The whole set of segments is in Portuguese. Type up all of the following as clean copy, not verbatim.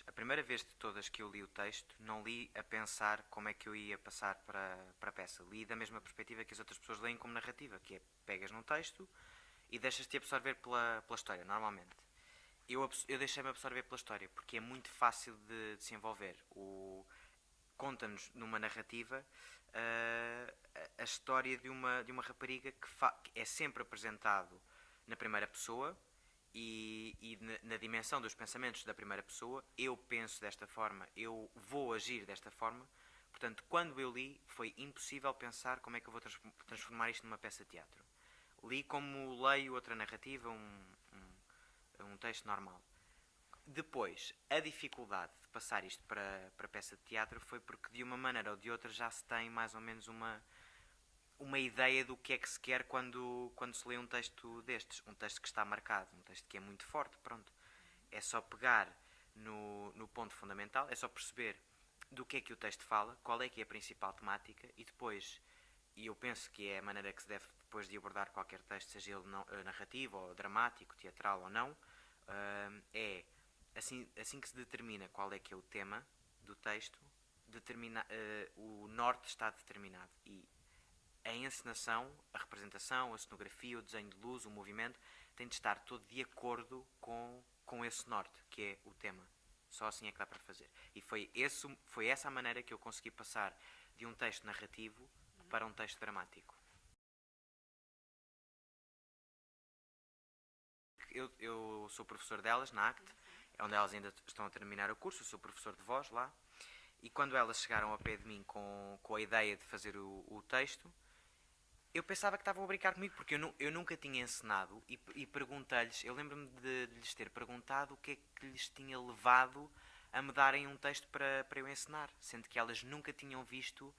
a primeira vez de todas que eu li o texto, não li a pensar como é que eu ia passar para a peça. Li da mesma perspectiva que as outras pessoas leem como narrativa, que é pegas num texto e deixas-te absorver pela história, normalmente. Eu deixei-me absorver pela história, porque é muito fácil de se envolver. Conta-nos numa narrativa a história de uma rapariga que é sempre apresentado na primeira pessoa e na dimensão dos pensamentos da primeira pessoa. Eu penso desta forma, eu vou agir desta forma. Portanto, quando eu li, foi impossível pensar como é que eu vou transformar isto numa peça de teatro. Li como leio outra narrativa, um texto normal. Depois, a dificuldade de passar isto para peça de teatro foi porque, de uma maneira ou de outra, já se tem mais ou menos uma ideia do que é que se quer quando se lê um texto destes. Um texto que está marcado, um texto que é muito forte, pronto. É só pegar no ponto fundamental, é só perceber do que é o texto fala, qual é que é a principal temática e depois, e eu penso que é a maneira que se deve depois de abordar qualquer texto, seja ele narrativo ou dramático, teatral ou não, é assim que se determina qual é que é o tema do texto, o norte está determinado e a encenação, a representação, a cenografia, o desenho de luz, o movimento tem de estar todo de acordo com esse norte, que é o tema. Só assim é que dá para fazer. E foi essa a maneira que eu consegui passar de um texto narrativo para um texto dramático. Eu sou professor delas na ACT, é onde elas ainda estão a terminar o curso, eu sou professor de voz lá, e quando elas chegaram ao pé de mim com a ideia de fazer o texto, eu pensava que estavam a brincar comigo, porque eu nunca tinha encenado e perguntei-lhes, eu lembro-me de lhes ter perguntado o que é que lhes tinha levado a me darem um texto para eu encenar, sendo que elas nunca tinham visto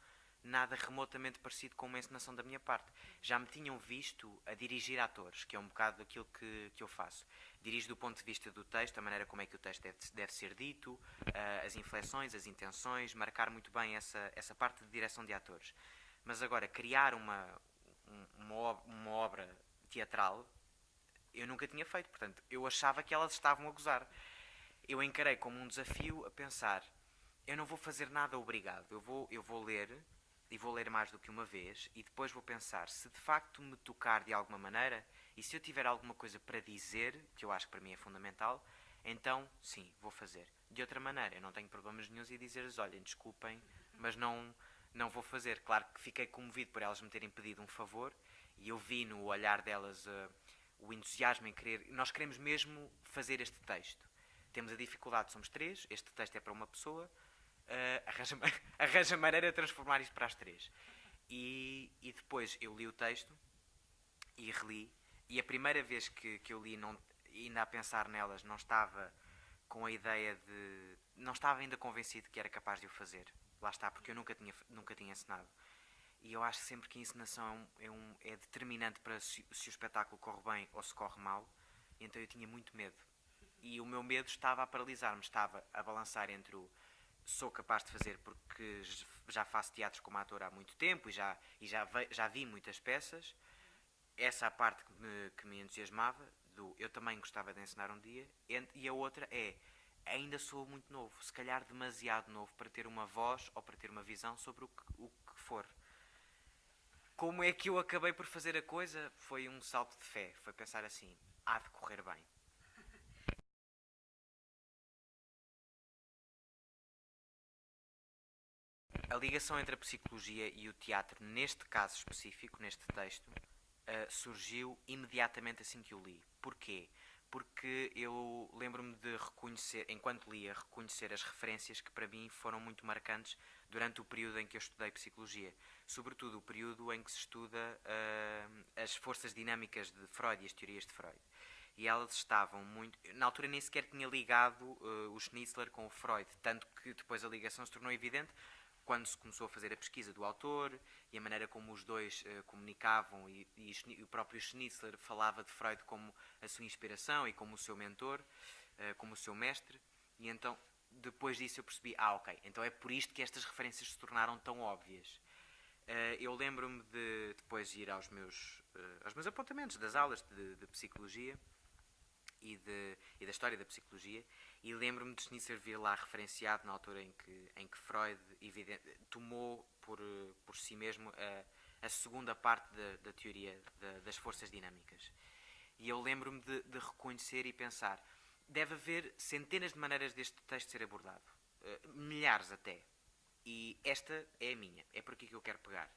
nada remotamente parecido com uma encenação da minha parte. Já me tinham visto a dirigir atores, que é um bocado aquilo que eu faço. Dirijo do ponto de vista do texto, a maneira como é que o texto deve ser dito, as inflexões, as intenções, marcar muito bem essa parte de direção de atores. Mas agora, criar uma obra teatral, eu nunca tinha feito. Portanto, eu achava que elas estavam a gozar. Eu encarei como um desafio a pensar, eu não vou fazer nada obrigado. Eu vou ler, e vou ler mais do que uma vez, e depois vou pensar, se de facto me tocar de alguma maneira, e se eu tiver alguma coisa para dizer, que eu acho que para mim é fundamental, então, sim, vou fazer. De outra maneira, eu não tenho problemas nenhums em dizer-lhes, olhem, desculpem, mas não vou fazer. Claro que fiquei comovido por elas me terem pedido um favor, e eu vi no olhar delas o entusiasmo em querer. Nós queremos mesmo fazer este texto. Temos a dificuldade, somos três, este texto é para uma pessoa, arranja maneira de transformar isto para as três. E depois eu li o texto e reli, e a primeira vez que eu li, ainda a pensar nelas, não estava com a ideia de. Não estava ainda convencido que era capaz de o fazer. Lá está, porque eu nunca tinha encenado. E eu acho sempre que a encenação é determinante para se o espetáculo corre bem ou se corre mal. Então eu tinha muito medo. E o meu medo estava a paralisar-me, estava a balançar entre o sou capaz de fazer porque já faço teatro como ator há muito tempo e já vi muitas peças. Essa é a parte que me entusiasmava, eu também gostava de ensinar um dia. E a outra é, ainda sou muito novo, se calhar demasiado novo para ter uma voz ou para ter uma visão sobre o que for. Como é que eu acabei por fazer a coisa? Foi um salto de fé, foi pensar assim, há de correr bem. A ligação entre a psicologia e o teatro, neste caso específico, neste texto, surgiu imediatamente assim que o li. Porquê? Porque eu lembro-me de reconhecer, enquanto lia, reconhecer as referências que para mim foram muito marcantes durante o período em que eu estudei psicologia. Sobretudo o período em que se estuda as forças dinâmicas de Freud e as teorias de Freud. E elas estavam muito. Na altura nem sequer tinha ligado o Schnitzler com o Freud, tanto que depois a ligação se tornou evidente quando se começou a fazer a pesquisa do autor e a maneira como os dois comunicavam e o próprio Schnitzler falava de Freud como a sua inspiração e como o seu mentor, como o seu mestre, e então depois disso eu percebi, ok, então é por isto que estas referências se tornaram tão óbvias. Eu lembro-me de depois ir aos meus apontamentos das aulas de psicologia e da história da psicologia, e lembro-me de Schnitzer vir lá referenciado na altura em que Freud tomou por si mesmo a segunda parte da teoria das forças dinâmicas. E eu lembro-me de reconhecer e pensar, deve haver centenas de maneiras deste texto ser abordado, milhares até, e esta é a minha, é por aqui que eu quero pegar.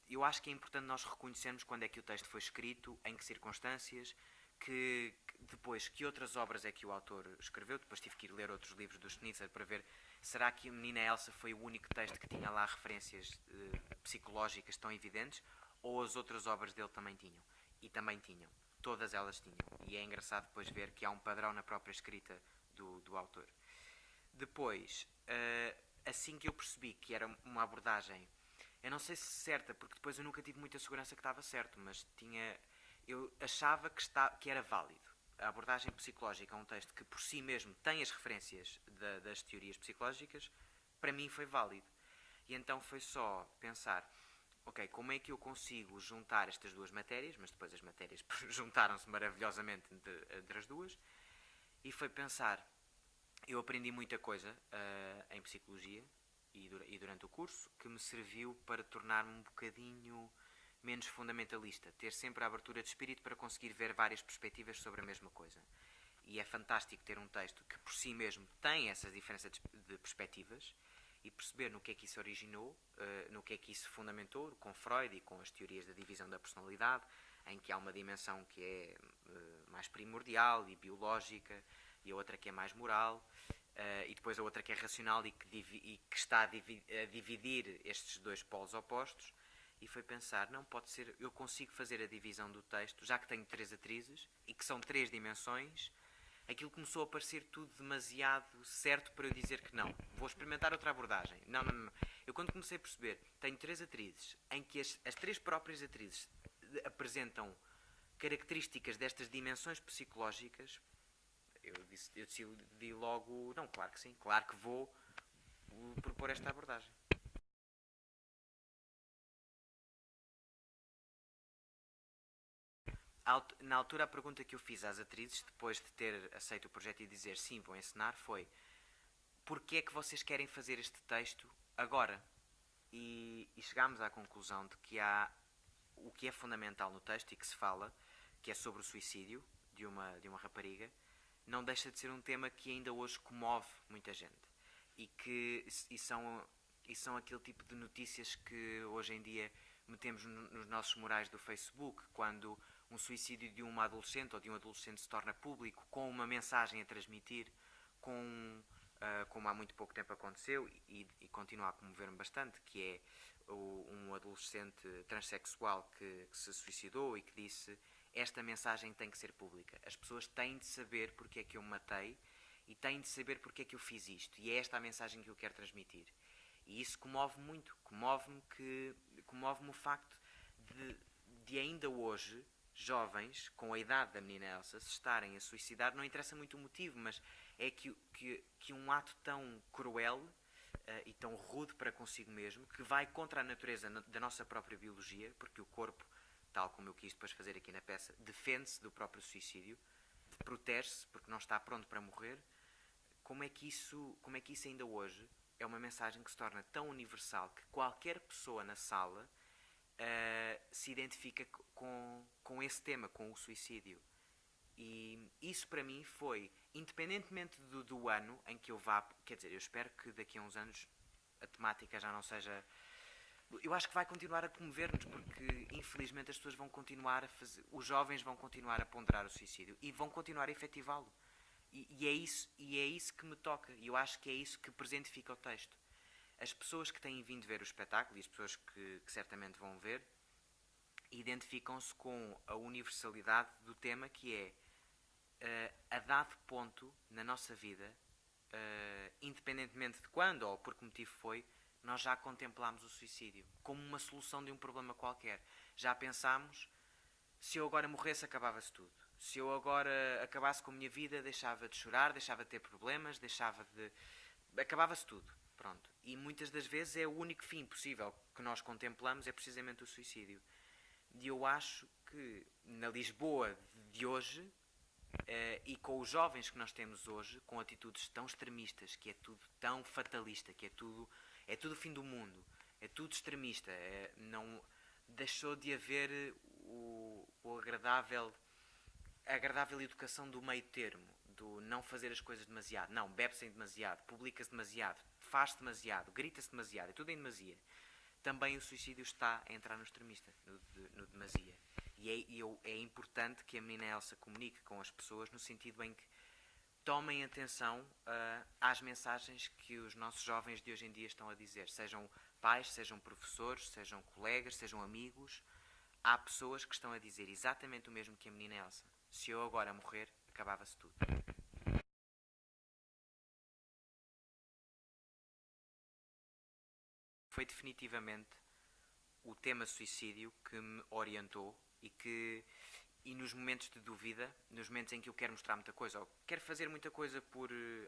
Eu acho que é importante nós reconhecermos quando é que o texto foi escrito, em que circunstâncias, depois que outras obras é que o autor escreveu. Depois tive que ir ler outros livros do Schnitzer para ver, será que a Menina Elsa foi o único texto que tinha lá referências psicológicas tão evidentes, ou as outras obras dele também tinham? E também tinham, todas elas tinham, e é engraçado depois ver que há um padrão na própria escrita do autor. Depois, assim que eu percebi que era uma abordagem, eu não sei se certa, porque depois eu nunca tive muita segurança que estava certo, mas eu achava que era válido. A abordagem psicológica a um texto que por si mesmo tem as referências das teorias psicológicas, para mim foi válido. E então foi só pensar, ok, como é que eu consigo juntar estas duas matérias, mas depois as matérias juntaram-se maravilhosamente entre as duas, e foi pensar, eu aprendi muita coisa em psicologia e durante o curso, que me serviu para tornar-me um bocadinho menos fundamentalista, ter sempre a abertura de espírito para conseguir ver várias perspectivas sobre a mesma coisa. E é fantástico ter um texto que por si mesmo tem essas diferenças de perspectivas e perceber no que é que isso originou, no que é que isso fundamentou, com Freud e com as teorias da divisão da personalidade, em que há uma dimensão que é mais primordial e biológica, e a outra que é mais moral, e depois a outra que é racional e que está a dividir estes dois polos opostos. E foi pensar, não, pode ser, eu consigo fazer a divisão do texto, já que tenho 3 atrizes, e que são 3 dimensões. Aquilo começou a parecer tudo demasiado certo para eu dizer que não. Vou experimentar outra abordagem. Não. Eu quando comecei a perceber, tenho 3 atrizes, em que as 3 próprias atrizes apresentam características destas dimensões psicológicas, eu decidi logo, não, claro que sim, claro que vou propor esta abordagem. Na altura, a pergunta que eu fiz às atrizes, depois de ter aceito o projeto e dizer sim, vou encenar, foi: porquê é que vocês querem fazer este texto agora? E chegámos à conclusão de que há o que é fundamental no texto e que se fala, que é sobre o suicídio de uma rapariga, não deixa de ser um tema que ainda hoje comove muita gente. E são aquele tipo de notícias que hoje em dia metemos nos nossos murais do Facebook, quando um suicídio de uma adolescente ou de um adolescente se torna público, com uma mensagem a transmitir, como há muito pouco tempo aconteceu e continua a comover-me bastante, que é um adolescente transexual que se suicidou e que disse: esta mensagem tem que ser pública, as pessoas têm de saber porque é que eu me matei e têm de saber porque é que eu fiz isto, e é esta a mensagem que eu quero transmitir. E isso comove-me muito, comove-me o facto de ainda hoje jovens com a idade da menina Elsa se estarem a suicidar. Não interessa muito o motivo, mas é que um ato tão cruel e tão rude para consigo mesmo, que vai contra a natureza da nossa própria biologia, porque o corpo, tal como eu quis depois fazer aqui na peça, defende-se do próprio suicídio, protege-se porque não está pronto para morrer. Como é que isso ainda hoje é uma mensagem que se torna tão universal que qualquer pessoa na sala se identifica com esse tema, com o suicídio? E isso para mim foi, independentemente do ano em que eu vá, quer dizer, eu espero que daqui a uns anos a temática já não seja... Eu acho que vai continuar a comover-nos, porque infelizmente as pessoas vão continuar a fazer, os jovens vão continuar a ponderar o suicídio e vão continuar a efetivá-lo. E é isso que me toca, e eu acho que é isso que presentifica o texto. As pessoas que têm vindo ver o espetáculo e as pessoas que certamente vão ver identificam-se com a universalidade do tema, que é a dado ponto na nossa vida, independentemente de quando ou por que motivo foi, nós já contemplámos o suicídio como uma solução de um problema qualquer. Já pensámos, se eu agora morresse acabava-se tudo. Se eu agora acabasse com a minha vida, deixava de chorar, deixava de ter problemas, acabava-se tudo. Pronto. E muitas das vezes é o único fim possível que nós contemplamos, é precisamente o suicídio. E eu acho que na Lisboa de hoje, e com os jovens que nós temos hoje, com atitudes tão extremistas, que é tudo tão fatalista, que é tudo o fim do mundo, é tudo extremista, não deixou de haver a agradável educação do meio termo, do não fazer as coisas demasiado, não, bebe-se em demasiado, publica-se demasiado, faz-se demasiado, grita-se demasiado, é tudo em demasia. Também o suicídio está a entrar no extremista, no demasia. E é importante que a menina Elsa comunique com as pessoas no sentido em que tomem atenção às mensagens que os nossos jovens de hoje em dia estão a dizer. Sejam pais, sejam professores, sejam colegas, sejam amigos. Há pessoas que estão a dizer exatamente o mesmo que a menina Elsa. Se eu agora morrer, acabava-se tudo. Foi definitivamente o tema suicídio que me orientou e nos momentos de dúvida, nos momentos em que eu quero mostrar muita coisa, ou quero fazer muita coisa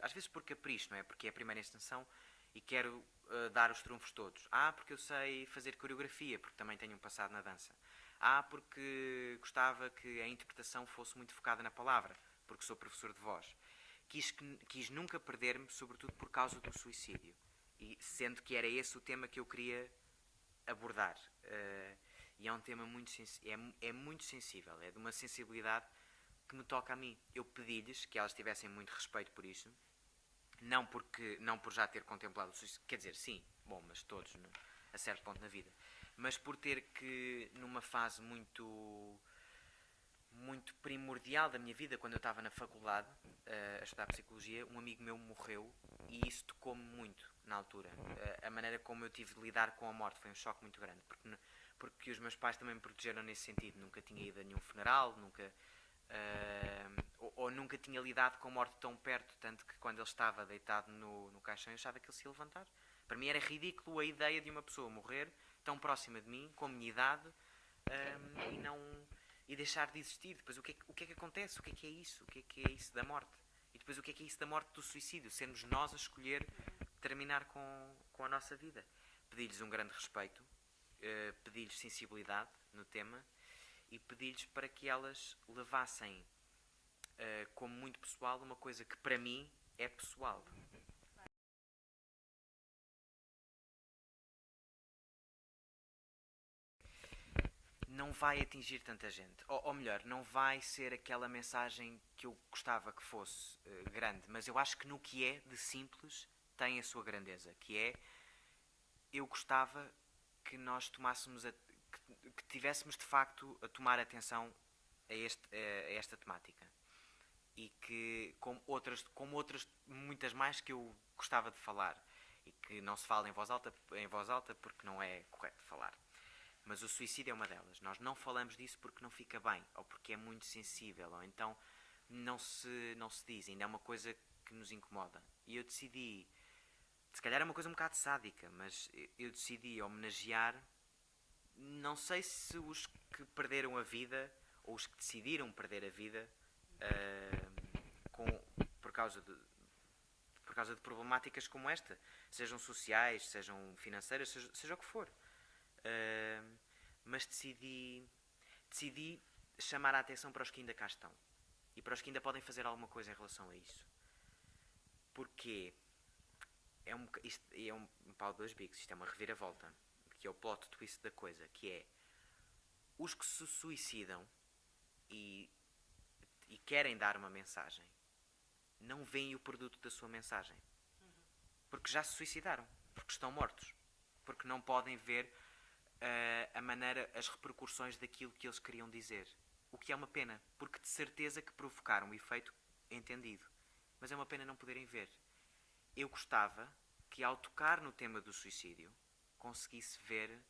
às vezes por capricho, não é? Porque é a primeira extensão e quero dar os trunfos todos. Porque eu sei fazer coreografia, porque também tenho um passado na dança. Porque gostava que a interpretação fosse muito focada na palavra, porque sou professor de voz. Quis nunca perder-me, sobretudo por causa do suicídio. E sendo que era esse o tema que eu queria abordar. E é um tema é muito sensível, é de uma sensibilidade que me toca a mim. Eu pedi-lhes que elas tivessem muito respeito por isso, não por já ter contemplado o suicídio, quer dizer, sim, bom, mas todos, a certo ponto na vida, mas por ter que, numa fase muito primordial da minha vida, quando eu estava na faculdade a estudar Psicologia, um amigo meu morreu e isso tocou-me muito na altura. A maneira como eu tive de lidar com a morte foi um choque muito grande, porque os meus pais também me protegeram nesse sentido. Nunca tinha ido a nenhum funeral, ou nunca tinha lidado com a morte tão perto, tanto que quando ele estava deitado no caixão eu achava que ele se ia levantar. Para mim era ridículo a ideia de uma pessoa morrer tão próxima de mim, com a minha idade, e deixar de existir. Depois o que é que acontece? O que é isso? O que é isso da morte? E depois o que é isso da morte do suicídio? Sermos nós a escolher terminar com a nossa vida. Pedi-lhes um grande respeito, pedi-lhes sensibilidade no tema e pedi-lhes para que elas levassem como muito pessoal uma coisa que para mim é pessoal. Não vai atingir tanta gente. Ou melhor, não vai ser aquela mensagem que eu gostava que fosse grande. Mas eu acho que no que é de simples tem a sua grandeza. Que é, eu gostava que nós tomássemos, que tivéssemos de facto a tomar atenção a esta temática. E que, como outras, muitas mais que eu gostava de falar. E que não se fala em voz alta porque não é correto falar. Mas o suicídio é uma delas. Nós não falamos disso porque não fica bem, ou porque é muito sensível, ou então não se diz, ainda é uma coisa que nos incomoda. E eu decidi, se calhar é uma coisa um bocado sádica, mas eu decidi homenagear, não sei se os que perderam a vida, ou os que decidiram perder a vida, por causa de problemáticas como esta, sejam sociais, sejam financeiras, seja o que for. Mas decidi chamar a atenção para os que ainda cá estão e para os que ainda podem fazer alguma coisa em relação a isso, porque isto é um pau de dois bicos, isto é uma reviravolta, que é o plot twist da coisa, que é os que se suicidam e querem dar uma mensagem não veem o produto da sua mensagem, porque já se suicidaram, porque estão mortos, porque não podem ver as repercussões daquilo que eles queriam dizer. O que é uma pena, porque de certeza que provocaram um efeito entendido. Mas é uma pena não poderem ver. Eu gostava que ao tocar no tema do suicídio conseguisse ver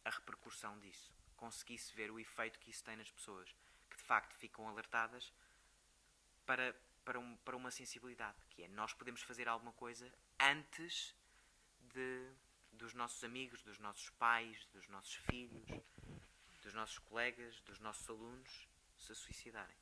a repercussão disso. Conseguisse ver o efeito que isso tem nas pessoas, que de facto ficam alertadas para uma sensibilidade, que é nós podemos fazer alguma coisa antes dos nossos amigos, dos nossos pais, dos nossos filhos, dos nossos colegas, dos nossos alunos se suicidarem.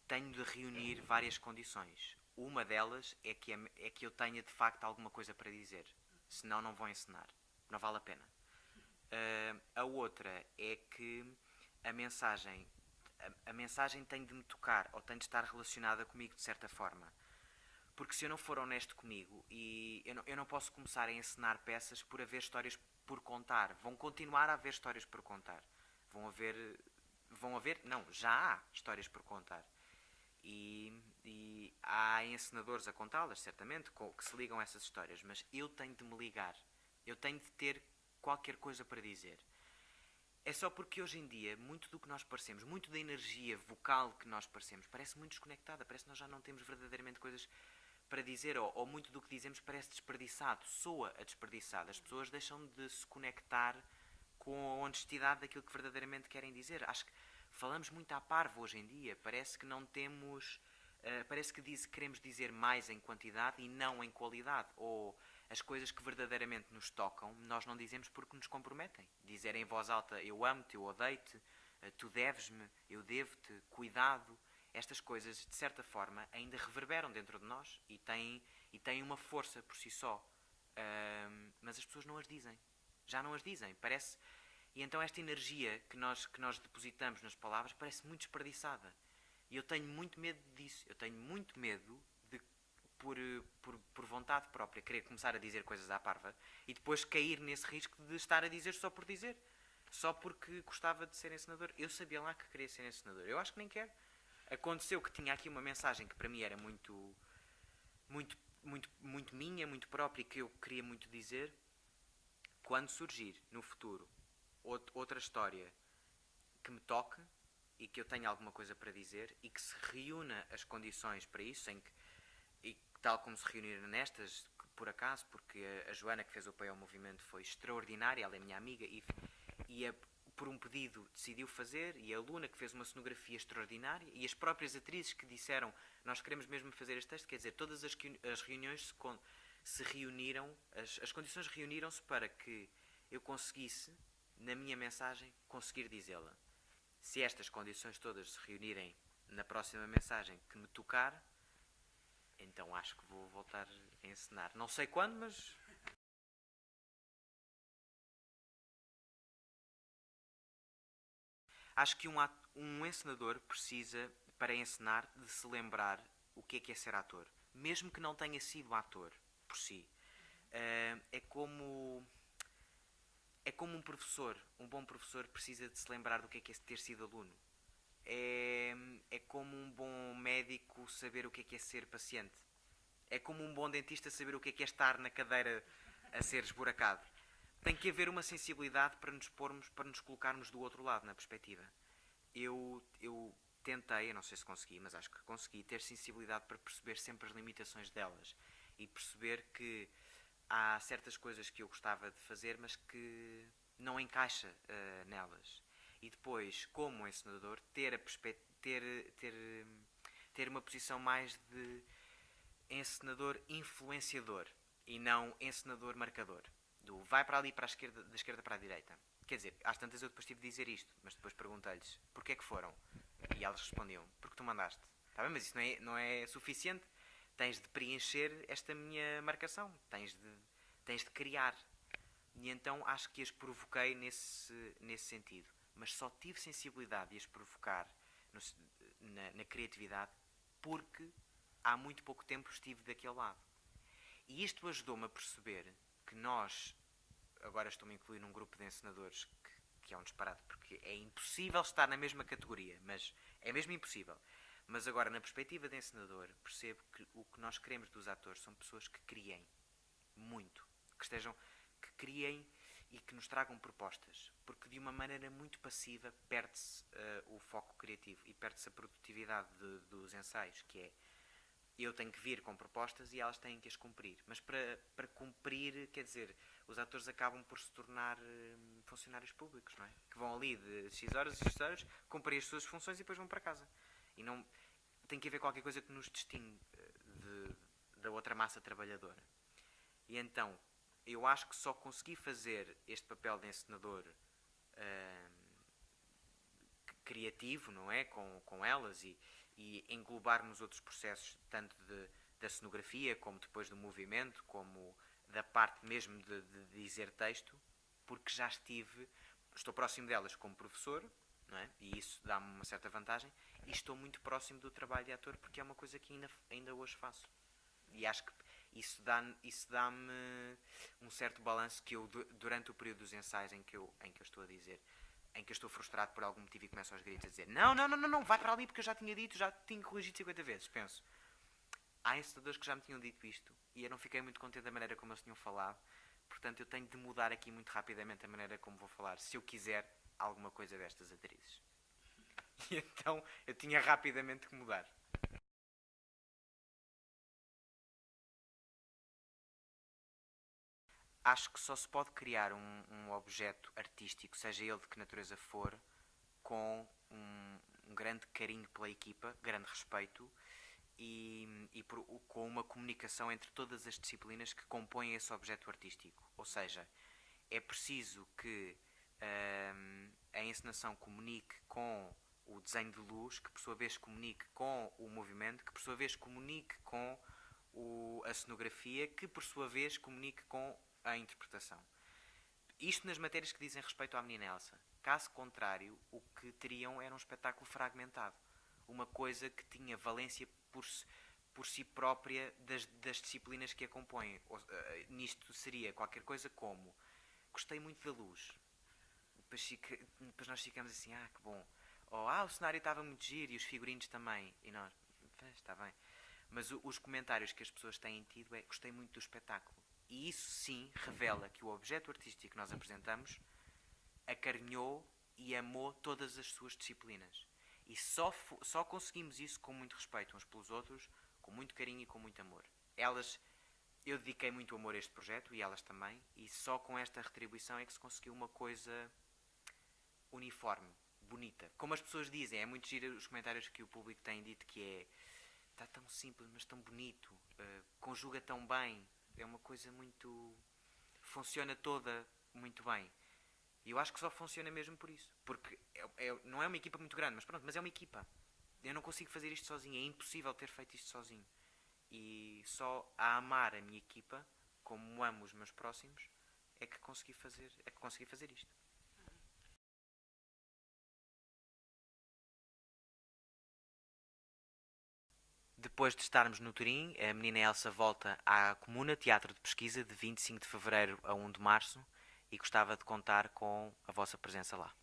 Tenho de reunir várias condições. Uma delas é que eu tenha de facto alguma coisa para dizer, senão não vou ensinar. Não vale a pena. A outra é que a mensagem, a mensagem tem de me tocar ou tem de estar relacionada comigo de certa forma. Porque se eu não for honesto comigo, e eu não posso começar a encenar peças por haver histórias por contar. Vão continuar a haver histórias por contar. Não, já há histórias por contar. E há encenadores a contá-las, certamente, que se ligam a essas histórias. Mas eu tenho de me ligar. Eu tenho de ter qualquer coisa para dizer. É só porque hoje em dia, muito do que nós parecemos, muito da energia vocal que nós parecemos, parece muito desconectada. Parece que nós já não temos verdadeiramente coisas para dizer, ou muito do que dizemos parece desperdiçado, soa a desperdiçado. As pessoas deixam de se conectar com a honestidade daquilo que verdadeiramente querem dizer. Acho que falamos muito à parvo hoje em dia. Parece que não temos... parece que queremos dizer mais em quantidade e não em qualidade. Ou as coisas que verdadeiramente nos tocam, nós não dizemos porque nos comprometem. Dizer em voz alta, eu amo-te, eu odeio-te, tu deves-me, eu devo-te, cuidado. Estas coisas, de certa forma, ainda reverberam dentro de nós e têm uma força por si só. Mas as pessoas não as dizem. Já não as dizem. Parece... E então esta energia que nós depositamos nas palavras parece muito desperdiçada. E eu tenho muito medo disso. Eu tenho muito medo de, por vontade própria, querer começar a dizer coisas à parva e depois cair nesse risco de estar a dizer só por dizer. Só porque gostava de ser encenador. Eu sabia lá que queria ser encenador. Eu acho que nem quero. Aconteceu que tinha aqui uma mensagem que para mim era muito minha, muito própria, e que eu queria muito dizer. Quando surgir no futuro outra história que me toque e que eu tenha alguma coisa para dizer e que se reúna as condições para isso, e tal como se reuniram nestas, por acaso, porque a Joana, que fez o apoio ao movimento, foi extraordinária, ela é minha amiga e por um pedido decidiu fazer, e a Luna, que fez uma cenografia extraordinária, e as próprias atrizes que disseram nós queremos mesmo fazer este texto. Quer dizer, todas as reuniões se reuniram, as condições reuniram-se para que eu conseguisse, na minha mensagem, conseguir dizê-la. Se estas condições todas se reunirem na próxima mensagem que me tocar, então acho que vou voltar a encenar. Não sei quando, mas... Acho que um encenador precisa, para encenar, de se lembrar o que é ser ator. Mesmo que não tenha sido ator por si. É como um professor. Um bom professor precisa de se lembrar do que é ter sido aluno. É como um bom médico saber o que é ser paciente. É como um bom dentista saber o que é estar na cadeira a ser esburacado. Tem que haver uma sensibilidade para nos colocarmos do outro lado, na perspectiva. Eu tentei, eu não sei se consegui, mas acho que consegui ter sensibilidade para perceber sempre as limitações delas e perceber que há certas coisas que eu gostava de fazer, mas que não encaixa nelas. E depois, como encenador, ter uma posição mais de encenador influenciador e não encenador marcador. Do vai para ali, para a esquerda, da esquerda para a direita. Quer dizer, às tantas eu depois tive de dizer isto, mas depois perguntei-lhes porquê é que foram. E elas respondiam, porque tu mandaste. Está bem, mas isso não é suficiente. Tens de preencher esta minha marcação. Tens de criar. E então acho que as provoquei nesse sentido. Mas só tive sensibilidade de as provocar na criatividade porque há muito pouco tempo estive daquele lado. E isto ajudou-me a perceber que nós, agora estou-me a incluir num grupo de encenadores que é um disparate, porque é impossível estar na mesma categoria, mas é mesmo impossível. Mas agora, na perspectiva de encenador, percebo que o que nós queremos dos atores são pessoas que criem muito, que criem e que nos tragam propostas, porque de uma maneira muito passiva perde-se o foco criativo e perde-se a produtividade dos ensaios, que é eu tenho que vir com propostas e elas têm que as cumprir. Mas para cumprir, quer dizer, os atores acabam por se tornar funcionários públicos, não é? Que vão ali de X horas a X horas, cumprem as suas funções e depois vão para casa. E não tem que haver qualquer coisa que nos distingue da outra massa trabalhadora. E então, eu acho que só consegui fazer este papel de encenador criativo, não é? Com elas e englobar nos outros processos, tanto da cenografia, como depois do movimento, como da parte mesmo de dizer texto, porque já estou próximo delas como professor, não é? E isso dá-me uma certa vantagem, e estou muito próximo do trabalho de ator, porque é uma coisa que ainda hoje faço. E acho que isso dá-me um certo balanço que eu, durante o período dos ensaios em que eu estou a dizer, em que eu estou frustrado por algum motivo e começo aos gritos a dizer não, vai para ali porque eu já tinha dito, já tinha corrigido 50 vezes. Penso, há ensinadores que já me tinham dito isto e eu não fiquei muito contente da maneira como eles tinham falado, portanto eu tenho de mudar aqui muito rapidamente a maneira como vou falar, se eu quiser alguma coisa destas atrizes. E então eu tinha rapidamente que mudar. Acho que só se pode criar um objeto artístico, seja ele de que natureza for, com um grande carinho pela equipa, grande respeito com uma comunicação entre todas as disciplinas que compõem esse objeto artístico. Ou seja, é preciso que a encenação comunique com o desenho de luz, que por sua vez comunique com o movimento, que por sua vez comunique com a cenografia, que por sua vez comunique com a interpretação. Isto nas matérias que dizem respeito à menina Elsa. Caso contrário, o que teriam era um espetáculo fragmentado. Uma coisa que tinha valência por si própria das disciplinas que a compõem. Nisto seria qualquer coisa como: gostei muito da luz. Depois nós ficamos assim, que bom. Ou, o cenário estava muito giro e os figurinos também. E nós, está bem. Mas os comentários que as pessoas têm tido é: gostei muito do espetáculo. E isso sim revela que o objeto artístico que nós apresentamos acarinhou e amou todas as suas disciplinas. E só conseguimos isso com muito respeito uns pelos outros, com muito carinho e com muito amor. Eu dediquei muito amor a este projeto e elas também, e só com esta retribuição é que se conseguiu uma coisa uniforme, bonita. Como as pessoas dizem, é muito giro os comentários que o público tem dito, que é: está tão simples, mas tão bonito, conjuga tão bem, é uma coisa muito... funciona toda muito bem. E eu acho que só funciona mesmo por isso. Porque não é uma equipa muito grande, mas é uma equipa. Eu não consigo fazer isto sozinho, é impossível ter feito isto sozinho. E só a amar a minha equipa, como amo os meus próximos, é que consegui fazer isto. Depois de estarmos no Turim, a menina Elsa volta à Comuna Teatro de Pesquisa de 25 de Fevereiro a 1 de Março e gostava de contar com a vossa presença lá.